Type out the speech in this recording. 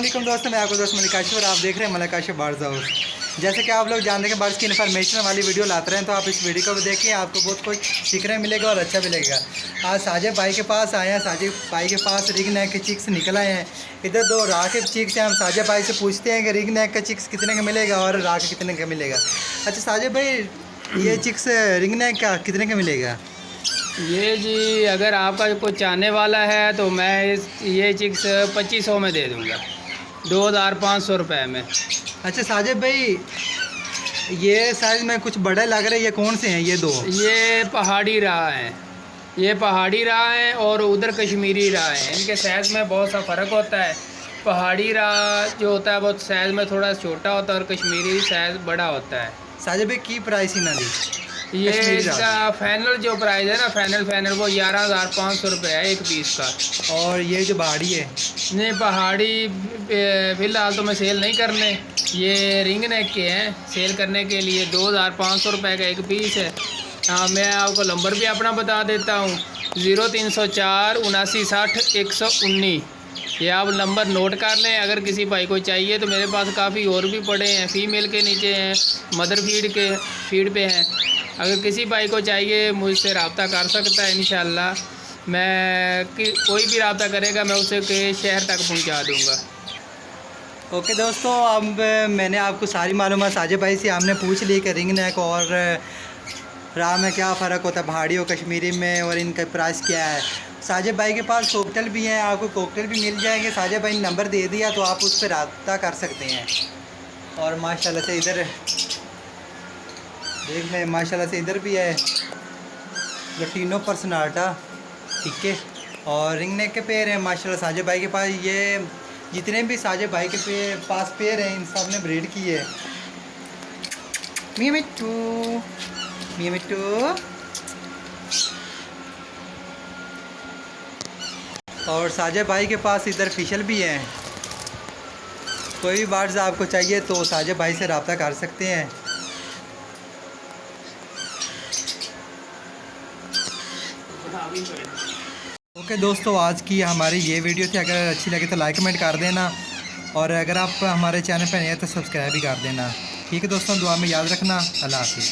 वालेकुम दोस्तों, मैं आपको दोस्त मलिक काशिफ और आप देख रहे हैं मलिक काशिफ बर्ड्स हाउस। जैसे कि आप लोग जानते हैं बर्ड्स की इन्फॉर्मेशन वाली वीडियो लाते हैं, तो आप इस वीडियो को भी देखिए, आपको बहुत कुछ सीखने मिलेगा और अच्छा भी लगेगा। आज साजिद भाई के पास आए हैं, साजिद भाई के पास रिंग नेक के चिक्स निकल आए हैं। इधर दो राह के चिक्स हैं। हम साजिद भाई से पूछते हैं कि रिंग नेक का चिक्स कितने का मिलेगा और राह के कितने का मिलेगा। अच्छा साजिद भाई, ये चिक्स रिंग नेक का कितने का मिलेगा? ये जी अगर आपका कोई चाहने वाला है तो मैं ये चिक्स 2500 में दे दूँगा, 2500 रुपये में। अच्छा साजिद भाई, ये साइज़ में कुछ बड़े लग रहे हैं, ये कौन से हैं ये दो? ये पहाड़ी राह है, ये पहाड़ी राह है और उधर कश्मीरी राह है। इनके साइज़ में बहुत सा फ़र्क होता है। पहाड़ी राह जो होता है बहुत साइज़ में थोड़ा छोटा होता है और कश्मीरी साइज़ बड़ा होता है। साजिद भाई की प्राइस ही ना दी? ये इसका फाइनल जो प्राइस है ना, फाइनल वो 11,500 रुपये है एक पीस का। और ये जो पहाड़ी है? नहीं, पहाड़ी फ़िलहाल तो मैं सेल नहीं करने, ये रिंग नेक के हैं। सेल करने के लिए 2,500 रुपये का एक पीस है। हाँ, मैं आपको नंबर भी अपना बता देता हूँ, 0304 7960 119। ये आप नंबर नोट कर लें। अगर किसी भाई को चाहिए तो मेरे पास काफ़ी और भी पड़े हैं, फ़ीमेल के नीचे हैं, मदर फीड पे हैं। अगर किसी भाई को चाहिए मुझसे रब्ता कर सकता है। इंशाल्लाह कोई भी रब्ता करेगा मैं उसे के शहर तक पहुंचा दूंगा। ओके दोस्तों, अब मैंने आपको सारी मालूमात साजिद भाई से हमने पूछ ली कि रिंग नेक और राह में क्या फ़र्क होता है, पहाड़ी और कश्मीरी में, और इनका प्राइस क्या है। साजिद भाई के पास कॉकटेल भी हैं, आपको कॉकटेल भी मिल जाएंगे। साजिद भाई ने नंबर दे दिया तो आप उस पर रब्ता कर सकते हैं। और माशाल्लाह से इधर देख लें, माशाल्लाह से इधर भी है लटीनो पर्सनाल्टा, ठीक है। और रिंग नेक के पेयर हैं माशाल्लाह साजिद भाई के पास। ये जितने भी साजिद भाई के पास पेयर हैं इन सब ने ब्रीड की है। मियाँ मिट्टू, मियाँ मिट्टू। और साजिद भाई के पास इधर फिशल भी हैं। कोई भी बर्ड्स आपको चाहिए तो साजिद भाई से रब्ता कर सकते हैं। ओके दोस्तों, आज की हमारी ये वीडियो थी। अगर अच्छी लगे तो लाइक कमेंट कर देना, और अगर आप हमारे चैनल पर नए हैं तो सब्सक्राइब भी कर देना। ठीक है दोस्तों, दुआ में याद रखना। अल्लाह हाफिज़।